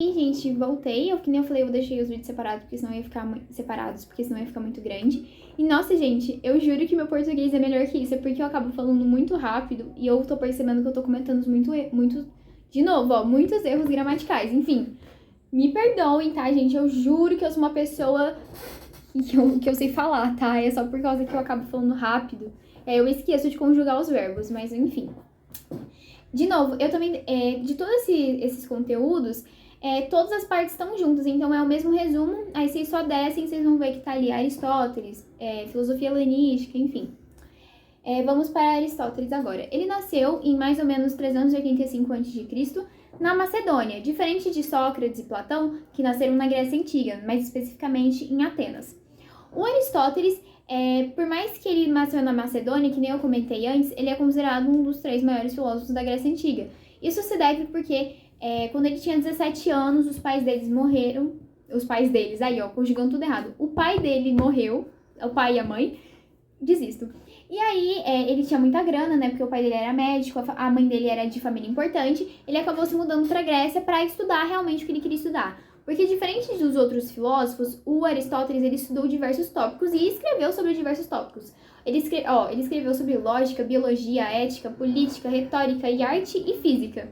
E, gente, voltei. Que nem eu falei, eu deixei os vídeos separados porque senão ia ficar muito grande. E, nossa, gente, eu juro que meu português é melhor que isso. É porque eu acabo falando muito rápido e eu tô percebendo que eu tô cometendo de novo, ó, muitos erros gramaticais. Enfim, me perdoem, tá, gente? Eu juro que eu sou uma pessoa que eu sei falar, tá? É só por causa que eu acabo falando rápido. Eu esqueço de conjugar os verbos, mas enfim. De novo, eu também, de todos esses conteúdos, todas as partes estão juntas, então é o mesmo resumo, aí vocês só descem, vocês vão ver que tá ali Aristóteles, filosofia helenística, enfim. Vamos para Aristóteles agora. Ele nasceu em mais ou menos 385 a.C., na Macedônia, diferente de Sócrates e Platão, que nasceram na Grécia Antiga, mais especificamente em Atenas. O Aristóteles, por mais que ele nasceu na Macedônia, que nem eu comentei antes, ele é considerado um dos 3 maiores filósofos da Grécia Antiga. Isso se deve porque, quando ele tinha 17 anos, os pais deles morreram. Os pais deles, aí ó, conjugando tudo errado. O pai dele morreu, o pai e a mãe, desisto. E aí, ele tinha muita grana, né, porque o pai dele era médico, a mãe dele era de família importante, ele acabou se mudando pra Grécia pra estudar realmente o que ele queria estudar. Porque diferente dos outros filósofos, o Aristóteles ele estudou diversos tópicos e escreveu sobre diversos tópicos. Ele escreveu sobre lógica, biologia, ética, política, retórica e arte e física.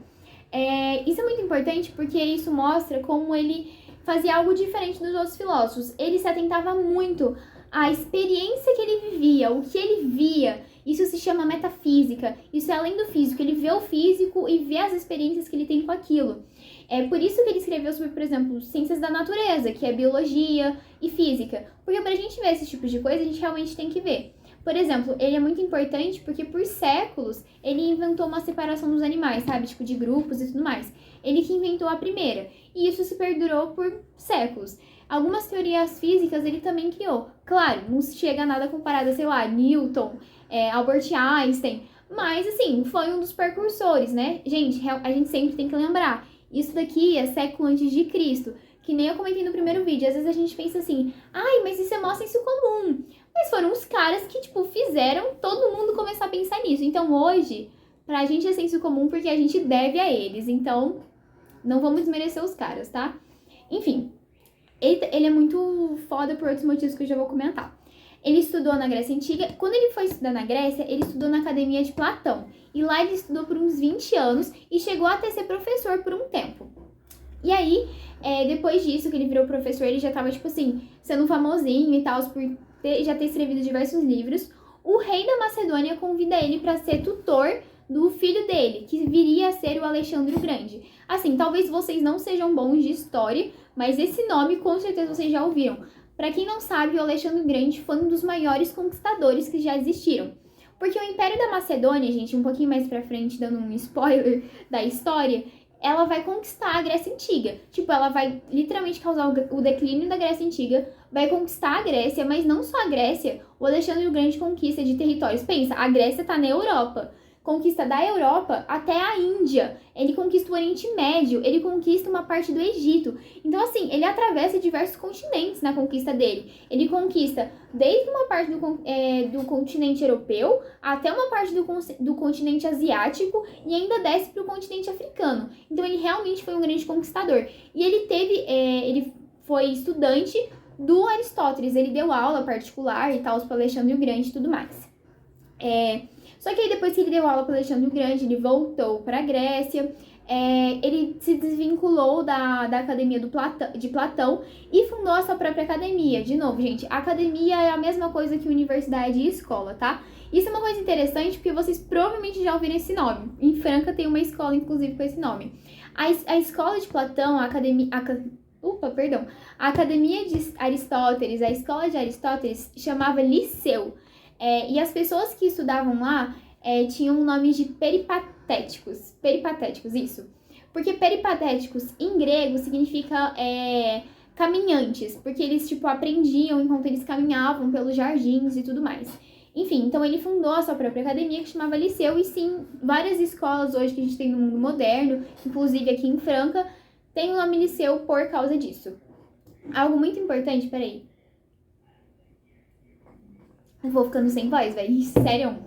Isso é muito importante porque isso mostra como ele fazia algo diferente dos outros filósofos. Ele se atentava muito à experiência que ele vivia, o que ele via. Isso se chama metafísica. Isso é além do físico. Ele vê o físico e vê as experiências que ele tem com aquilo. É por isso que ele escreveu sobre, por exemplo, ciências da natureza, que é biologia e física. Porque pra gente ver esse tipo de coisa, a gente realmente tem que ver. Por exemplo, ele é muito importante porque por séculos ele inventou uma separação dos animais, sabe? Tipo, de grupos e tudo mais. Ele que inventou a primeira. E isso se perdurou por séculos. Algumas teorias físicas ele também criou. Claro, não chega a nada comparado a, sei lá, Newton, Albert Einstein. Mas, assim, foi um dos precursores, né? Gente, a gente sempre tem que lembrar. Isso daqui é século antes de Cristo. Que nem eu comentei no primeiro vídeo. Às vezes a gente pensa assim, ai, mas isso é mó senso comum. Mas foram os caras que, tipo, fizeram todo mundo começar a pensar nisso. Então, hoje, pra gente é senso comum porque a gente deve a eles. Então, não vamos desmerecer os caras, tá? Enfim, ele é muito foda por outros motivos que eu já vou comentar. Ele estudou na Grécia Antiga. Quando ele foi estudar na Grécia, ele estudou na Academia de Platão. E lá ele estudou por uns 20 anos e chegou até ser professor por um tempo. E aí, depois disso, que ele virou professor, ele já tava, tipo assim, sendo famosinho e tal, por já ter escrevido diversos livros. O rei da Macedônia convida ele para ser tutor do filho dele, que viria a ser o Alexandre o Grande. Assim, talvez vocês não sejam bons de história, mas esse nome com certeza vocês já ouviram. Para quem não sabe, o Alexandre o Grande foi um dos maiores conquistadores que já existiram. Porque o Império da Macedônia, gente, um pouquinho mais pra frente, dando um spoiler da história, ela vai conquistar a Grécia Antiga. Tipo, ela vai literalmente causar o declínio da Grécia Antiga, vai conquistar a Grécia, mas não só a Grécia, o Alexandre o Grande conquista de territórios. Pensa, a Grécia tá na Europa. Conquista da Europa até a Índia. Ele conquista o Oriente Médio, ele conquista uma parte do Egito. Então, assim, ele atravessa diversos continentes na conquista dele. Ele conquista desde uma parte do continente europeu até uma parte do continente asiático e ainda desce para o continente africano. Então, ele realmente foi um grande conquistador. E ele foi estudante do Aristóteles. Ele deu aula particular e tal para Alexandre o Grande e tudo mais. Só que aí depois que ele deu aula para Alexandre o Grande, ele voltou para a Grécia, ele se desvinculou da academia de Platão e fundou a sua própria academia. De novo, gente, academia é a mesma coisa que universidade e escola, tá? Isso é uma coisa interessante porque vocês provavelmente já ouviram esse nome. Em Franca tem uma escola, inclusive, com esse nome. A escola de Platão, a academia de Aristóteles, a escola de Aristóteles chamava Liceu. E as pessoas que estudavam lá tinham o nome de peripatéticos. Peripatéticos, isso. Porque peripatéticos em grego significa caminhantes, porque eles, tipo, aprendiam enquanto eles caminhavam pelos jardins e tudo mais. Enfim, então ele fundou a sua própria academia que chamava Liceu, e sim, várias escolas hoje que a gente tem no mundo moderno, inclusive aqui em Franca, tem o nome Liceu por causa disso. Algo muito importante, peraí. Eu vou ficando sem voz, velho. Sério.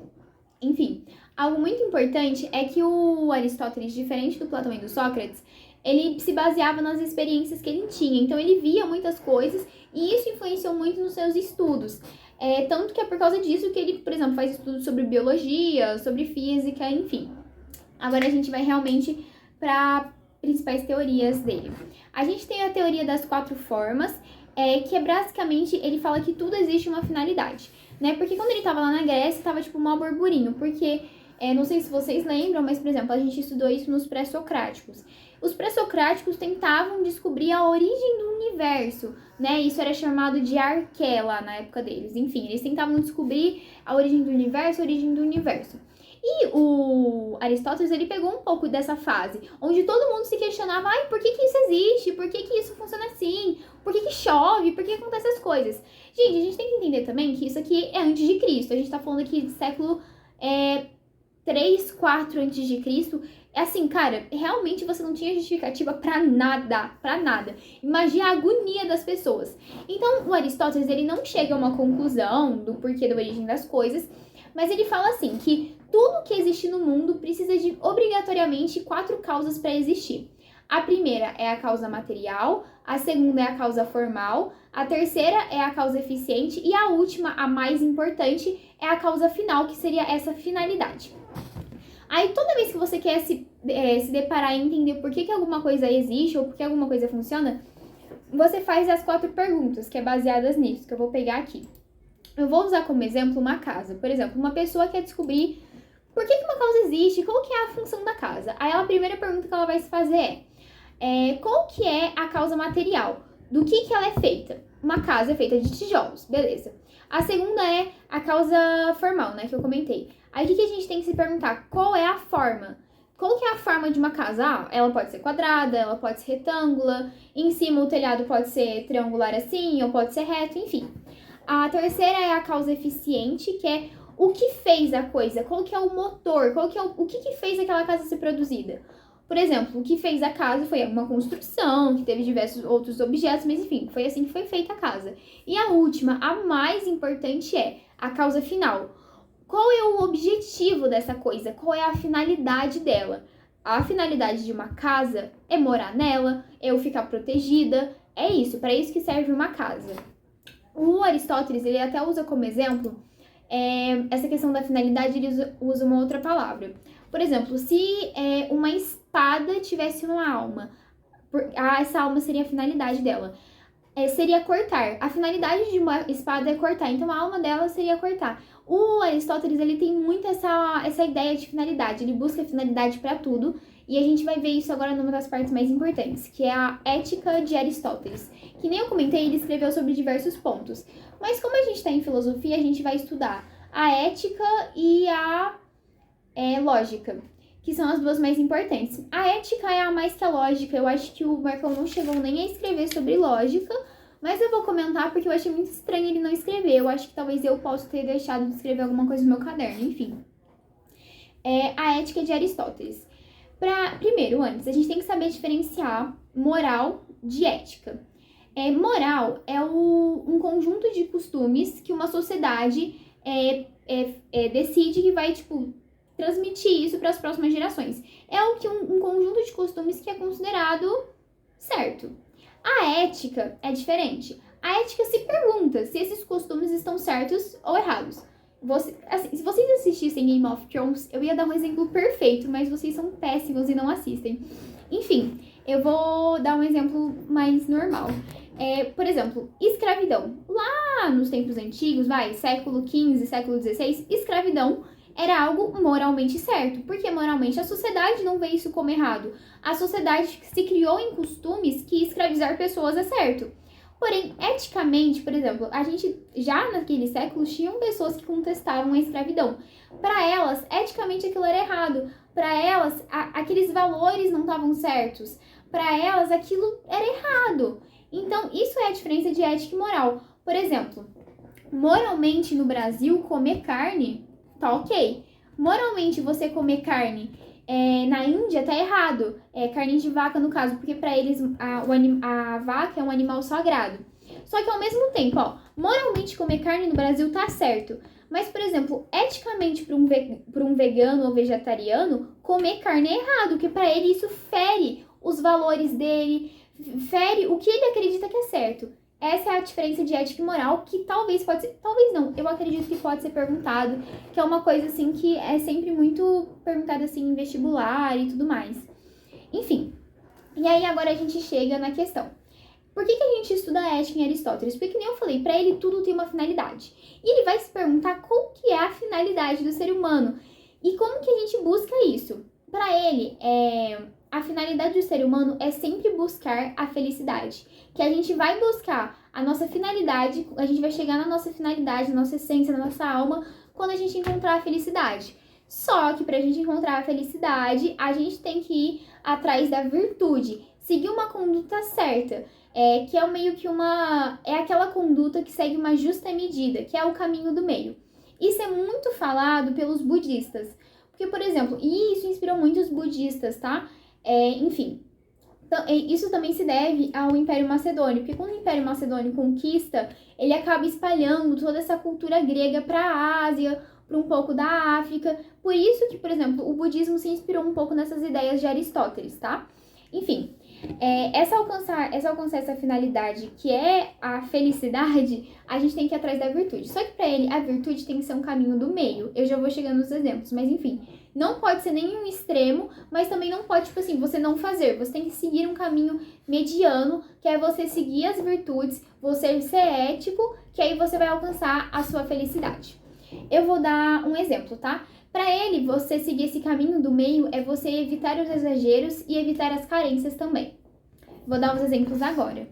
Enfim, algo muito importante é que o Aristóteles, diferente do Platão e do Sócrates, ele se baseava nas experiências que ele tinha. Então, ele via muitas coisas e isso influenciou muito nos seus estudos. Tanto que é por causa disso que ele, por exemplo, faz estudos sobre biologia, sobre física, enfim. Agora a gente vai realmente para principais teorias dele. A gente tem a teoria das 4 formas, que é basicamente, ele fala que tudo existe uma finalidade, né? Porque quando ele tava lá na Grécia, tava tipo um burburinho, porque, não sei se vocês lembram, mas, por exemplo, a gente estudou isso nos pré-socráticos. Os pré-socráticos tentavam descobrir a origem do universo, né? Isso era chamado de arqué lá na época deles. Enfim, eles tentavam descobrir a origem do universo, a origem do universo. E o Aristóteles, ele pegou um pouco dessa fase, onde todo mundo se questionava, por que isso existe? Por que isso funciona assim? Por que chove? Por que acontecem essas coisas? Gente, a gente tem que entender também que isso aqui é antes de Cristo. A gente tá falando aqui de século 3, 4 antes de Cristo. Assim, cara, realmente você não tinha justificativa pra nada, pra nada. Imagina a agonia das pessoas. Então, o Aristóteles, ele não chega a uma conclusão do porquê da origem das coisas, mas ele fala assim, que tudo que existe no mundo precisa de, obrigatoriamente, 4 causas para existir. A primeira é a causa material, a segunda é a causa formal, a terceira é a causa eficiente e a última, a mais importante, é a causa final, que seria essa finalidade. Aí, toda vez que você quer se deparar e entender por que alguma coisa existe ou por que alguma coisa funciona, você faz as 4 perguntas, que é baseadas nisso, que eu vou pegar aqui. Eu vou usar como exemplo uma casa. Por exemplo, uma pessoa quer descobrir por que uma causa existe, qual que é a função da casa. Aí, a primeira pergunta que ela vai se fazer qual que é a causa material? Do que ela é feita? Uma casa é feita de tijolos, beleza. A segunda é a causa formal, né, que eu comentei. Aí, o que a gente tem que se perguntar? Qual é a forma? Qual que é a forma de uma casa? Ela pode ser quadrada, ela pode ser retângula, em cima o telhado pode ser triangular assim, ou pode ser reto, enfim. A terceira é a causa eficiente, que é o que fez a coisa, qual que é o motor, o que fez aquela casa ser produzida. Por exemplo, o que fez a casa foi uma construção, que teve diversos outros objetos, mas enfim, foi assim que foi feita a casa. E a última, a mais importante, é a causa final. Qual é o objetivo dessa coisa? Qual é a finalidade dela? A finalidade de uma casa é morar nela, é eu ficar protegida, é isso, para isso que serve uma casa. O Aristóteles, ele até usa como exemplo essa questão da finalidade, ele usa uma outra palavra. Por exemplo, se uma espada tivesse uma alma, essa alma seria a finalidade dela. Seria cortar. A finalidade de uma espada é cortar, então a alma dela seria cortar. O Aristóteles, ele tem muito essa ideia de finalidade, ele busca finalidade para tudo, e a gente vai ver isso agora numa das partes mais importantes, que é a Ética de Aristóteles. Que nem eu comentei, ele escreveu sobre diversos pontos. Mas como a gente está em filosofia, a gente vai estudar a ética e a lógica, que são as duas mais importantes. A ética é a mais que a lógica. Eu acho que o Marcão não chegou nem a escrever sobre lógica, mas eu vou comentar porque eu achei muito estranho ele não escrever. Eu acho que talvez eu possa ter deixado de escrever alguma coisa no meu caderno, enfim. A ética de Aristóteles. Primeiro, antes, a gente tem que saber diferenciar moral de ética. Moral é um conjunto de costumes que uma sociedade decide que vai, transmitir isso para as próximas gerações. É um conjunto de costumes que é considerado certo. A ética é diferente. A ética se pergunta se esses costumes estão certos ou errados. Se vocês assistissem Game of Thrones, eu ia dar um exemplo perfeito, mas vocês são péssimos e não assistem. Enfim, eu vou dar um exemplo mais normal. Por exemplo, escravidão. Lá nos tempos antigos, século XV, século XVI, escravidão era algo moralmente certo, porque moralmente a sociedade não vê isso como errado. A sociedade se criou em costumes que escravizar pessoas é certo. Porém, eticamente, por exemplo, a gente já naqueles séculos tinham pessoas que contestavam a escravidão. Para elas, eticamente aquilo era errado. Para elas, aqueles valores não estavam certos. Para elas, aquilo era errado. Então, isso é a diferença de ética e moral. Por exemplo, moralmente no Brasil, comer carne tá ok. Moralmente, você comer carne na Índia tá errado. Carne de vaca, no caso, porque para eles a vaca é um animal sagrado. Só que ao mesmo tempo, moralmente comer carne no Brasil tá certo. Mas, por exemplo, eticamente para um vegano ou vegetariano, comer carne é errado, porque para ele isso fere os valores dele, fere o que ele acredita que é certo. Essa é a diferença de ética e moral, que talvez pode ser, talvez não, eu acredito que pode ser perguntado, que é uma coisa assim que é sempre muito perguntada assim em vestibular e tudo mais. Enfim, e aí agora a gente chega na questão. Por que a gente estuda a ética em Aristóteles? Porque, nem eu falei, para ele tudo tem uma finalidade. E ele vai se perguntar qual que é a finalidade do ser humano e como que a gente busca isso. Para ele, a finalidade do ser humano é sempre buscar a felicidade. Que a gente vai buscar a nossa finalidade, a gente vai chegar na nossa finalidade, na nossa essência, na nossa alma, quando a gente encontrar a felicidade. Só que pra gente encontrar a felicidade, a gente tem que ir atrás da virtude, seguir uma conduta certa, que é meio que é aquela conduta que segue uma justa medida, que é o caminho do meio. Isso é muito falado pelos budistas, porque, por exemplo, e isso inspirou muito os budistas, tá? Enfim, então, isso também se deve ao Império Macedônio, porque quando o Império Macedônio conquista, ele acaba espalhando toda essa cultura grega para a Ásia, para um pouco da África. Por isso que, por exemplo, o budismo se inspirou um pouco nessas ideias de Aristóteles, tá? Enfim, alcançar essa finalidade, que é a felicidade, a gente tem que ir atrás da virtude. Só que para ele, a virtude tem que ser um caminho do meio. Eu já vou chegando nos exemplos, mas enfim, não pode ser nenhum extremo, mas também não pode, tipo assim, você não fazer. Você tem que seguir um caminho mediano, que é você seguir as virtudes, você ser ético, que aí você vai alcançar a sua felicidade. Eu vou dar um exemplo, tá? Para ele, você seguir esse caminho do meio é você evitar os exageros e evitar as carências também. Vou dar uns exemplos agora.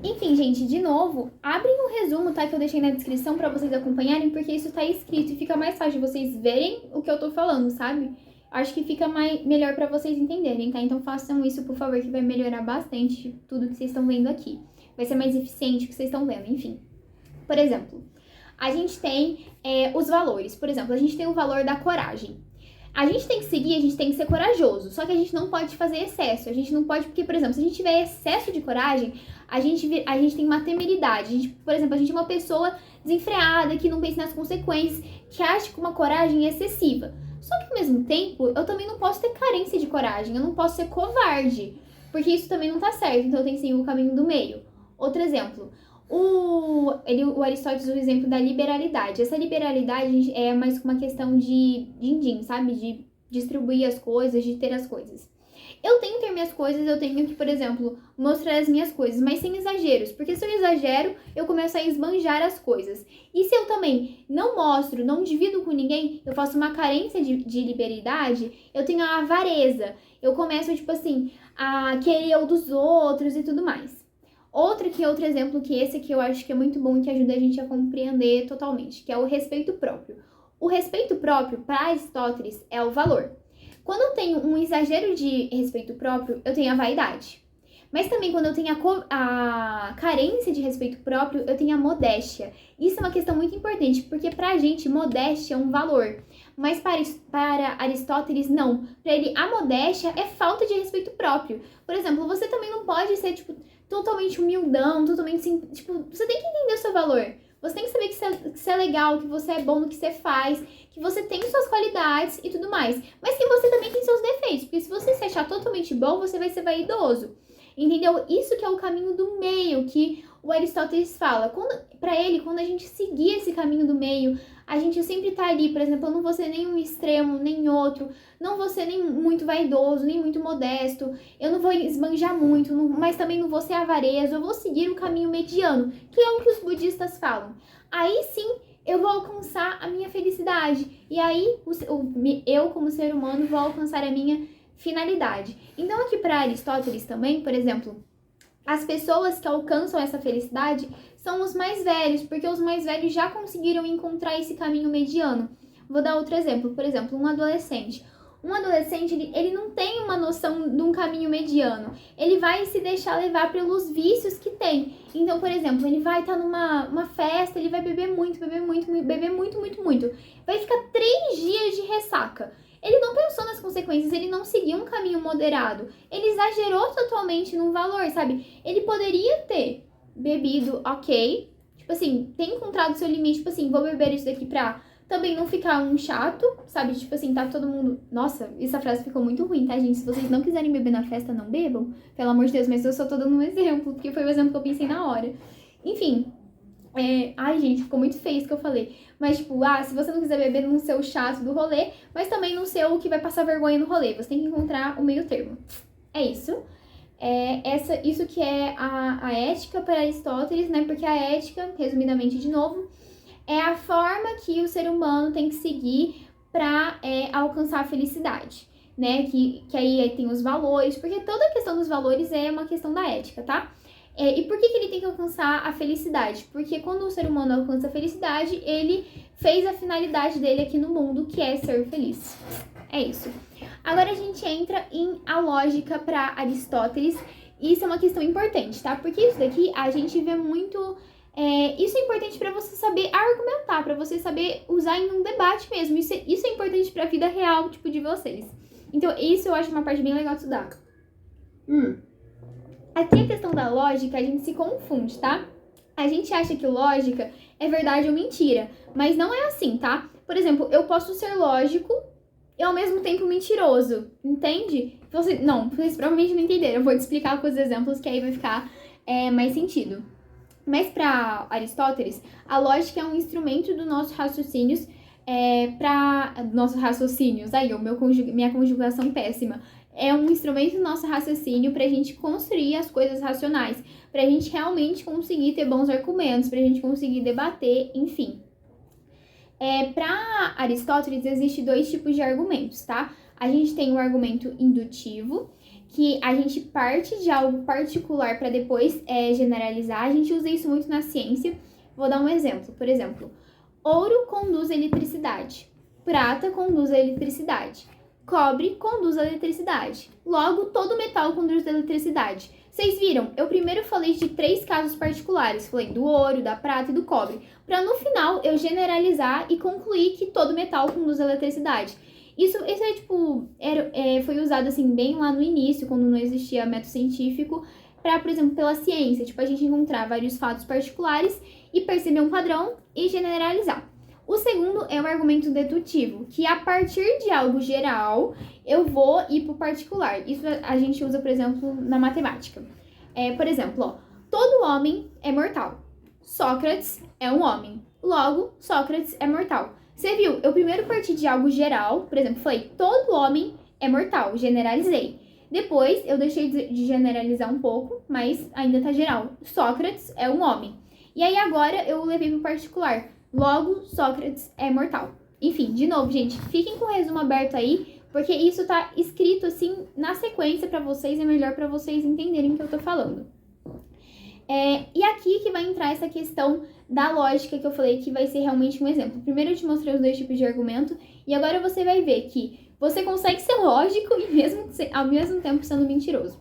Enfim, gente, de novo, abrem um resumo, tá? Que eu deixei na descrição para vocês acompanharem, porque isso tá escrito e fica mais fácil de vocês verem o que eu tô falando, sabe? Acho que fica melhor para vocês entenderem, tá? Então façam isso, por favor, que vai melhorar bastante tudo que vocês estão vendo aqui. Vai ser mais eficiente o que vocês estão vendo, enfim. Por exemplo, a gente tem os valores. Por exemplo, a gente tem o valor da coragem. A gente tem que seguir, a gente tem que ser corajoso. Só que a gente não pode fazer excesso. A gente não pode, porque, por exemplo, se a gente tiver excesso de coragem, a gente tem uma temeridade. Por exemplo, a gente é uma pessoa desenfreada, que não pensa nas consequências, que acha que uma coragem é excessiva. Só que, ao mesmo tempo, eu também não posso ter carência de coragem. Eu não posso ser covarde, porque isso também não tá certo. Então, eu tenho que seguir o caminho do meio. Outro exemplo. O Aristóteles usa o exemplo da liberalidade. Essa liberalidade é mais uma questão de din-din, sabe? De distribuir as coisas, de ter as coisas. Eu tenho que ter minhas coisas, eu tenho que, por exemplo, mostrar as minhas coisas, mas sem exageros. Porque se eu exagero, eu começo a esbanjar as coisas. E se eu também não mostro, não divido com ninguém, eu faço uma carência de liberalidade, eu tenho a avareza. Eu começo, tipo assim, a querer o dos outros e tudo mais. Outro exemplo, que esse aqui eu acho que é muito bom e que ajuda a gente a compreender totalmente, que é o respeito próprio. O respeito próprio, para Aristóteles, é o valor. Quando eu tenho um exagero de respeito próprio, eu tenho a vaidade. Mas também quando eu tenho a carência de respeito próprio, eu tenho a modéstia. Isso é uma questão muito importante, porque pra gente, modéstia é um valor. Mas para Aristóteles, não. Para ele, a modéstia é falta de respeito próprio. Por exemplo, você também não pode ser, totalmente humildão, totalmente assim, você tem que entender o seu valor. Você tem que saber que você é legal, que você é bom no que você faz, que você tem suas qualidades e tudo mais. Mas que você também tem seus defeitos, porque se você se achar totalmente bom, você vai ser vaidoso. Entendeu? Isso que é o caminho do meio, que o Aristóteles fala. Pra ele, quando a gente seguir esse caminho do meio, a gente sempre tá ali, por exemplo, eu não vou ser nem um extremo, nem outro, não vou ser nem muito vaidoso, nem muito modesto, eu não vou esbanjar muito, mas também não vou ser avarezo, eu vou seguir o caminho mediano, que é o que os budistas falam. Aí sim, eu vou alcançar a minha felicidade, e aí eu, como ser humano, vou alcançar a minha finalidade. Então aqui para Aristóteles também, por exemplo, as pessoas que alcançam essa felicidade são os mais velhos, porque os mais velhos já conseguiram encontrar esse caminho mediano. Vou dar outro exemplo, por exemplo, um adolescente. Um adolescente, ele não tem uma noção de um caminho mediano. Ele vai se deixar levar pelos vícios que tem. Então, por exemplo, ele vai estar numa festa, ele vai beber muito. Vai ficar 3 dias de ressaca. Ele não pensou nas consequências, ele não seguiu um caminho moderado. Ele exagerou totalmente num valor, sabe? Ele poderia ter bebido, ok, ter encontrado seu limite, vou beber isso daqui pra também não ficar um chato, sabe? Tipo assim, tá todo mundo... Nossa, essa frase ficou muito ruim, tá, gente? Se vocês não quiserem beber na festa, não bebam. Pelo amor de Deus, mas eu só tô dando um exemplo, porque foi o exemplo que eu pensei na hora. Enfim, ai, gente, ficou muito feio isso que eu falei. Mas, tipo, se você não quiser beber, não ser o chato do rolê, mas também não ser o que vai passar vergonha no rolê. Você tem que encontrar o meio termo. É isso. Isso que é a ética para Aristóteles, né? Porque a ética, resumidamente de novo, é a forma que o ser humano tem que seguir para alcançar a felicidade, né? Que aí tem os valores, porque toda a questão dos valores é uma questão da ética, tá? E por que ele tem que alcançar a felicidade? Porque quando o ser humano alcança a felicidade, ele fez a finalidade dele aqui no mundo, que é ser feliz. É isso. Agora a gente entra em a lógica para Aristóteles. E isso é uma questão importante, tá? Porque isso daqui a gente vê muito... isso é importante para você saber argumentar, para você saber usar em um debate mesmo. Isso é importante para a vida real, tipo, de vocês. Então, isso eu acho uma parte bem legal de estudar. Aqui a questão da lógica, a gente se confunde, tá? A gente acha que lógica é verdade ou mentira, mas não é assim, tá? Por exemplo, eu posso ser lógico e ao mesmo tempo mentiroso, entende? Vocês provavelmente não entenderam, eu vou te explicar com os exemplos que aí vai ficar mais sentido. Mas para Aristóteles, a lógica é um instrumento do nosso raciocínios, minha conjugação péssima. É um instrumento do nosso raciocínio pra gente construir as coisas racionais, pra gente realmente conseguir ter bons argumentos, pra gente conseguir debater, enfim. Para Aristóteles, existem 2 tipos de argumentos, tá? A gente tem o argumento indutivo, que a gente parte de algo particular para depois generalizar. A gente usa isso muito na ciência. Vou dar um exemplo. Por exemplo, ouro conduz a eletricidade, prata conduz a eletricidade, cobre conduz a eletricidade. Logo, todo metal conduz a eletricidade. Vocês viram? Eu primeiro falei de 3 casos particulares. Falei do ouro, da prata e do cobre. Para no final eu generalizar e concluir que todo metal conduz a eletricidade. Isso foi usado assim bem lá no início, quando não existia método científico, para, por exemplo, pela ciência. Tipo, a gente encontrar vários fatos particulares e perceber um padrão e generalizar. O segundo é o argumento dedutivo, que a partir de algo geral, eu vou ir para o particular. Isso a gente usa, por exemplo, na matemática. Por exemplo, todo homem é mortal. Sócrates é um homem. Logo, Sócrates é mortal. Você viu? Eu primeiro parti de algo geral, por exemplo, falei, todo homem é mortal, generalizei. Depois, eu deixei de generalizar um pouco, mas ainda tá geral. Sócrates é um homem. E aí agora eu levei pro particular. Logo, Sócrates é mortal. Enfim, de novo, gente, fiquem com o resumo aberto aí, porque isso tá escrito assim na sequência pra vocês, é melhor pra vocês entenderem o que eu tô falando. E aqui que vai entrar essa questão da lógica que eu falei que vai ser realmente um exemplo. Primeiro eu te mostrei os 2 tipos de argumento e agora você vai ver que você consegue ser lógico e ao mesmo tempo sendo mentiroso.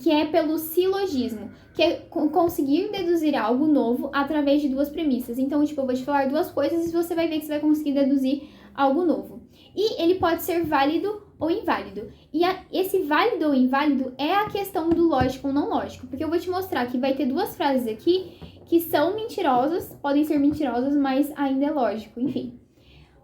Que é pelo silogismo, que é conseguir deduzir algo novo através de 2 premissas. Então, tipo, eu vou te falar 2 coisas e você vai ver que você vai conseguir deduzir algo novo. E ele pode ser válido ou inválido. E esse válido ou inválido é a questão do lógico ou não lógico. Porque eu vou te mostrar que vai ter 2 frases aqui que são mentirosas, podem ser mentirosas, mas ainda é lógico. Enfim,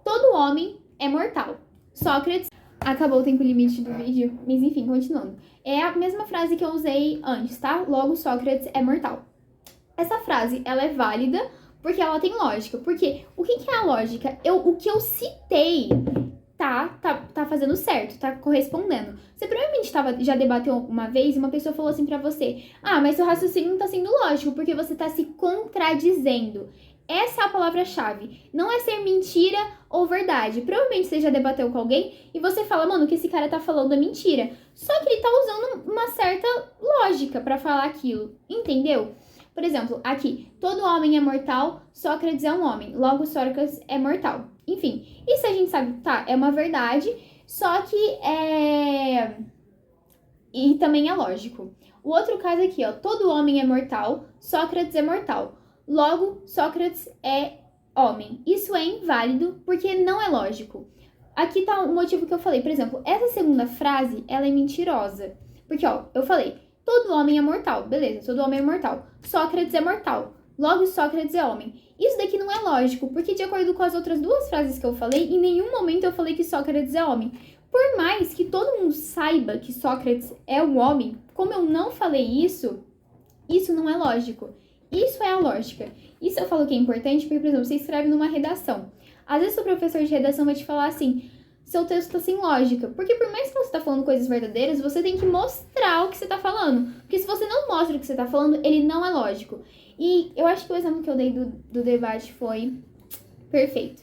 todo homem é mortal. Sócrates... Acabou o tempo limite do vídeo, mas enfim, continuando. É a mesma frase que eu usei antes, tá? Logo, Sócrates é mortal. Essa frase, ela é válida porque ela tem lógica. Porque o que é a lógica? O que eu citei tá fazendo certo, tá correspondendo. Você provavelmente já debateu uma vez e uma pessoa falou assim pra você: mas seu raciocínio não tá sendo lógico porque você tá se contradizendo. Essa é a palavra-chave. Não é ser mentira ou verdade. Provavelmente você já debateu com alguém e você fala, mano, o que esse cara tá falando é mentira. Só que ele tá usando uma certa lógica pra falar aquilo. Entendeu? Por exemplo, aqui, todo homem é mortal, Sócrates é um homem. Logo, Sócrates é mortal. Enfim, isso a gente sabe, tá, é uma verdade, só que e também é lógico. O outro caso aqui, ó, todo homem é mortal, Sócrates é mortal. Logo, Sócrates é homem. Isso é inválido porque não é lógico. Aqui tá o motivo que eu falei. Por exemplo, essa segunda frase, ela é mentirosa. Porque, ó, eu falei, todo homem é mortal. Beleza, todo homem é mortal. Sócrates é mortal. Logo, Sócrates é homem. Isso daqui não é lógico, porque de acordo com as outras duas frases que eu falei, em nenhum momento eu falei que Sócrates é homem. Por mais que todo mundo saiba que Sócrates é um homem, como eu não falei isso, isso não é lógico. Isso é a lógica. Isso eu falo que é importante porque, por exemplo, você escreve numa redação. Às vezes o professor de redação vai te falar assim, seu texto tá sem lógica. Porque por mais que você tá falando coisas verdadeiras, você tem que mostrar o que você tá falando. Porque se você não mostra o que você tá falando, ele não é lógico. E eu acho que o exemplo que eu dei do debate foi perfeito.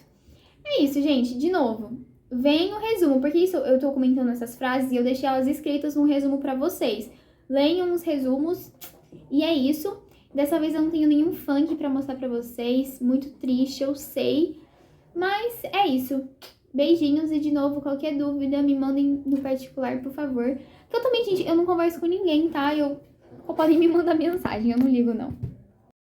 É isso, gente. De novo, vem o resumo. Porque isso eu tô comentando essas frases e eu deixei elas escritas no resumo pra vocês. Leiam os resumos. E é isso. Dessa vez eu não tenho nenhum funk pra mostrar pra vocês. Muito triste, eu sei. Mas é isso. Beijinhos e, de novo, qualquer dúvida, me mandem no particular, por favor. Que eu também, gente, eu não converso com ninguém, tá? Podem me mandar mensagem, eu não ligo, não.